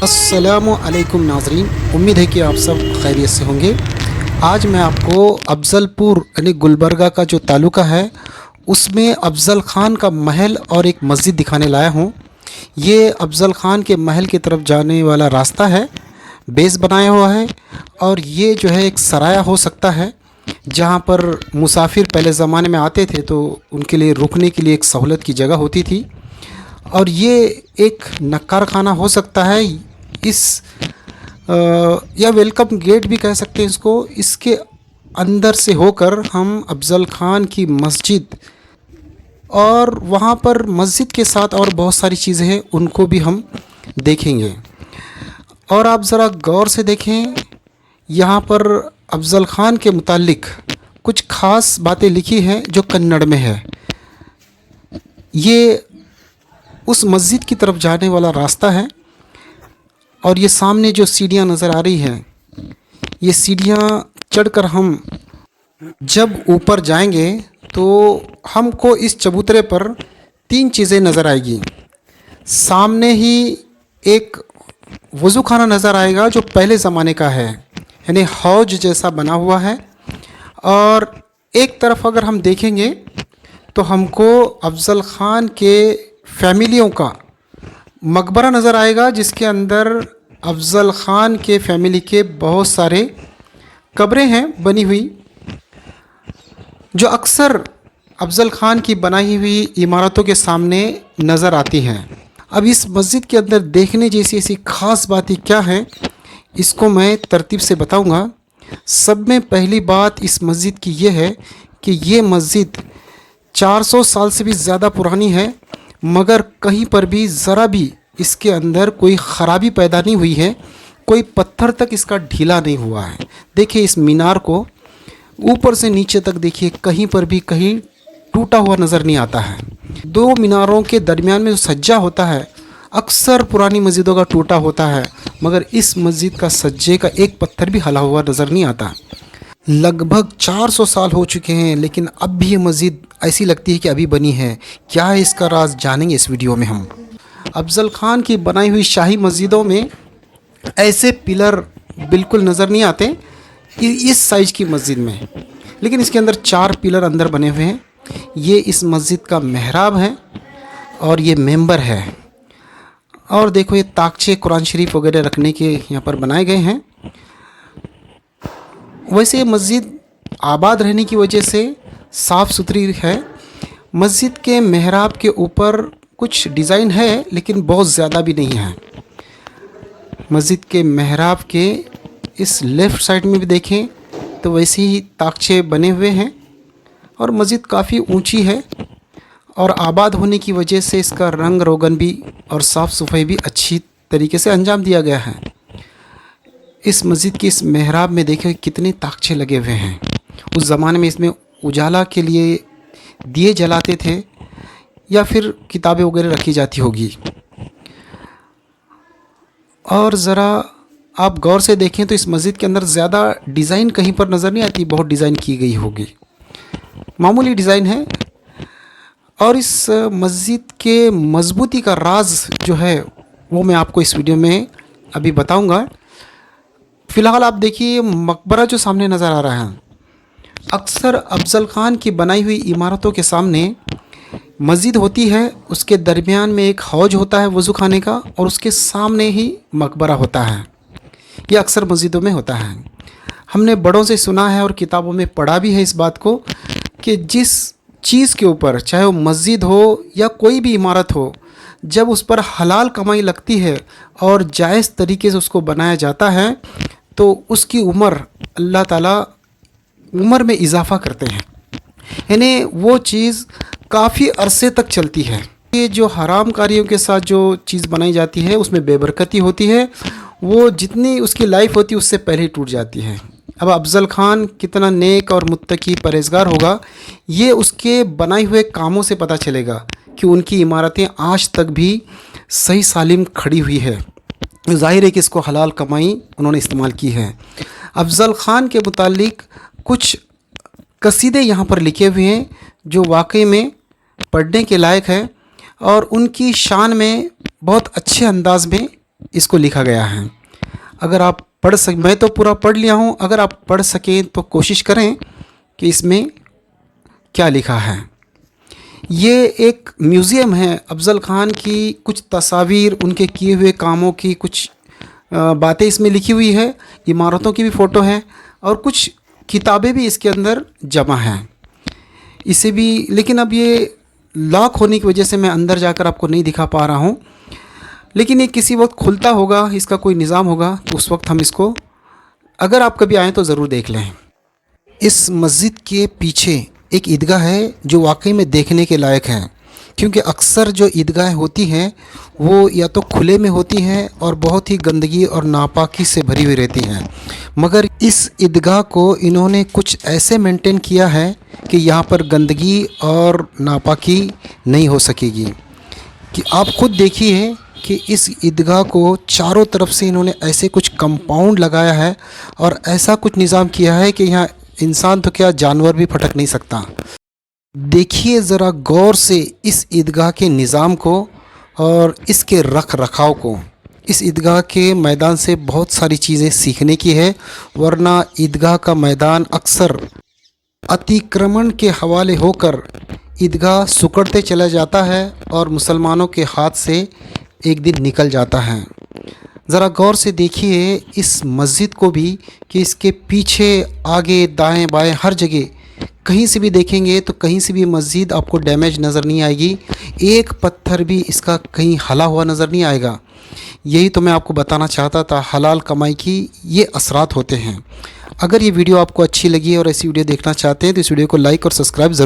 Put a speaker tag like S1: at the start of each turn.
S1: अस्सलामुअलैकुम नाज़रीन, उम्मीद है कि आप सब खैरियत से होंगे। आज मैं आपको अफ़ज़लपुर यानी गुलबर्गा का जो तालुका है उसमें अफ़ज़ल ख़ान का महल और एक मस्जिद दिखाने लाया हूँ। ये अफ़ज़ल ख़ान के महल की तरफ जाने वाला रास्ता है, बेस बनाया हुआ है। और ये जो है एक सराया हो सकता है जहाँ पर मुसाफिर पहले ज़माने में आते थे तो उनके लिए रुकने के लिए एक सहूलत की जगह होती थी। और ये एक नक्कार खाना हो सकता है, इस या वेलकम गेट भी कह सकते हैं इसको। इसके अंदर से होकर हम अफ़ज़ल ख़ान की मस्जिद और वहाँ पर मस्जिद के साथ और बहुत सारी चीज़ें हैं उनको भी हम देखेंगे। और आप ज़रा गौर से देखें, यहाँ पर अफ़ज़ल ख़ान के मुतालिक कुछ ख़ास बातें लिखी हैं जो कन्नड़ में है। ये उस मस्जिद की तरफ जाने वाला रास्ता है। और ये सामने जो सीढ़ियाँ नज़र आ रही हैं, ये सीढ़ियाँ चढ़कर हम जब ऊपर जाएंगे तो हमको इस चबूतरे पर तीन चीज़ें नज़र आएगी। सामने ही एक वज़ू खाना नज़र आएगा जो पहले ज़माने का है, यानी हौज जैसा बना हुआ है। और एक तरफ अगर हम देखेंगे तो हमको अफ़ज़ल ख़ान के फैमिलियों का मकबरा नज़र आएगा, जिसके अंदर अफ़ज़ल ख़ान के फैमिली के बहुत सारे कब्रें हैं बनी हुई, जो अक्सर अफ़ज़ल ख़ान की बनाई हुई इमारतों के सामने नज़र आती हैं। अब इस मस्जिद के अंदर देखने जैसी ऐसी ख़ास बातें क्या हैं, इसको मैं तरतीब से बताऊंगा। सब में पहली बात इस मस्जिद की ये है कि ये मस्जिद 400 साल से भी ज़्यादा पुरानी है, मगर कहीं पर भी ज़रा भी इसके अंदर कोई ख़राबी पैदा नहीं हुई है, कोई पत्थर तक इसका ढीला नहीं हुआ है। देखिए इस मीनार को ऊपर से नीचे तक देखिए, कहीं पर भी कहीं टूटा हुआ नज़र नहीं आता है। दो मीनारों के दरमियान में जो सज्जा होता है अक्सर पुरानी मस्जिदों का टूटा होता है, मगर इस मस्जिद का सज्जे का एक पत्थर भी हला हुआ नज़र नहीं आता। लगभग 400 साल हो चुके हैं, लेकिन अब भी ये मस्जिद ऐसी लगती है कि अभी बनी है। क्या है इसका राज, जानेंगे इस वीडियो में हम। अफ़ज़ल ख़ान की बनाई हुई शाही मस्जिदों में ऐसे पिलर बिल्कुल नज़र नहीं आते इस साइज़ की मस्जिद में, लेकिन इसके अंदर 4 पिलर अंदर बने हुए हैं। ये इस मस्जिद का मेहराब है और ये मेंबर है। और देखो ये ताकचे कुरान शरीफ वगैरह रखने के यहाँ पर बनाए गए हैं। वैसे ये मस्जिद आबाद रहने की वजह से साफ़ सुथरी है। मस्जिद के मेहराब के ऊपर कुछ डिज़ाइन है, लेकिन बहुत ज़्यादा भी नहीं है। मस्जिद के मेहराब के इस लेफ़्ट साइड में भी देखें तो वैसे ही ताकचे बने हुए हैं। और मस्जिद काफ़ी ऊंची है और आबाद होने की वजह से इसका रंग रोगन भी और साफ़ सफाई भी अच्छी तरीके से अंजाम दिया गया है। इस मस्जिद की इस मेहराब में देखें कितने ताकचे लगे हुए हैं। उस ज़माने में इसमें उजाला के लिए दिए जलाते थे या फिर किताबें वगैरह रखी जाती होगी। और ज़रा आप गौर से देखें तो इस मस्जिद के अंदर ज़्यादा डिज़ाइन कहीं पर नज़र नहीं आती, बहुत डिज़ाइन की गई होगी, मामूली डिज़ाइन है। और इस मस्जिद के मजबूती का राज जो है वो मैं आपको इस वीडियो में अभी बताऊंगा। फ़िलहाल आप देखिए मकबरा जो सामने नज़र आ रहा है, अक्सर अफ़ज़ल ख़ान की बनाई हुई इमारतों के सामने मस्जिद होती है, उसके दरमियान में एक हौज होता है वज़ू खाने का, और उसके सामने ही मकबरा होता है। ये अक्सर मस्जिदों में होता है। हमने बड़ों से सुना है और किताबों में पढ़ा भी है इस बात को कि जिस चीज़ के ऊपर, चाहे वो मस्जिद हो या कोई भी इमारत हो, जब उस पर हलाल कमाई लगती है और जायज़ तरीके से उसको बनाया जाता है तो उसकी उम्र अल्लाह ताला उम्र में इजाफ़ा करते हैं, यानी वो चीज़ काफ़ी अरसे तक चलती है। ये जो हराम कारियों के साथ जो चीज़ बनाई जाती है उसमें बेबरकती होती है, वो जितनी उसकी लाइफ होती है उससे पहले ही टूट जाती है। अब अफ़ज़ल ख़ान कितना नेक और मुत्तकी परहेज़गार होगा, ये उसके बनाए हुए कामों से पता चलेगा कि उनकी इमारतें आज तक भी सही सालिम खड़ी हुई है। ज़ाहिर है कि इसको हलाल कमाई उन्होंने इस्तेमाल की है। अफ़ज़ल ख़ान के मुतालिक कुछ कसीदे यहाँ पर लिखे हुए हैं जो वाकई में पढ़ने के लायक है और उनकी शान में बहुत अच्छे अंदाज में इसको लिखा गया है। अगर आप पढ़ सक मैं तो पूरा पढ़ लिया हूँ, अगर आप पढ़ सकें तो कोशिश करें कि इसमें क्या लिखा है। ये एक म्यूज़ियम है, अफ़ज़ल ख़ान की कुछ तस्वीर, उनके किए हुए कामों की कुछ बातें इसमें लिखी हुई है। इमारतों की भी फ़ोटो है और कुछ किताबें भी इसके अंदर जमा हैं। इसे भी, लेकिन अब ये लॉक होने की वजह से मैं अंदर जाकर आपको नहीं दिखा पा रहा हूँ, लेकिन ये किसी वक्त खुलता होगा, इसका कोई निज़ाम होगा तो उस वक्त हम इसको, अगर आप कभी आएँ तो ज़रूर देख लें। इस मस्जिद के पीछे एक ईदगाह है जो वाकई में देखने के लायक है, क्योंकि अक्सर जो ईदगाह होती हैं वो या तो खुले में होती हैं और बहुत ही गंदगी और नापाकी से भरी हुई रहती हैं, मगर इस ईदगाह को इन्होंने कुछ ऐसे मेंटेन किया है कि यहाँ पर गंदगी और नापाकी नहीं हो सकेगी। कि आप खुद देखिए कि इस ईदगाह को चारों तरफ से इन्होंने ऐसे कुछ कंपाउंड लगाया है और ऐसा कुछ निज़ाम किया है कि यहाँ इंसान तो क्या, जानवर भी फटक नहीं सकता। देखिए ज़रा गौर से इस ईदगाह के निज़ाम को और इसके रख रखाव को। इस ईदगाह के मैदान से बहुत सारी चीज़ें सीखने की है, वरना ईदगाह का मैदान अक्सर अतिक्रमण के हवाले होकर ईदगाह सिकुड़ते चला जाता है और मुसलमानों के हाथ से एक दिन निकल जाता है। ज़रा गौर से देखिए इस मस्जिद को भी कि इसके पीछे, आगे, दाएं बाएं हर जगह कहीं से भी देखेंगे तो कहीं से भी मस्जिद आपको डैमेज नज़र नहीं आएगी। एक पत्थर भी इसका कहीं हला हुआ नज़र नहीं आएगा। यही तो मैं आपको बताना चाहता था, हलाल कमाई की ये असरात होते हैं। अगर ये वीडियो आपको अच्छी लगी और ऐसी वीडियो देखना चाहते हैं तो इस वीडियो को लाइक और सब्सक्राइब ज़रूर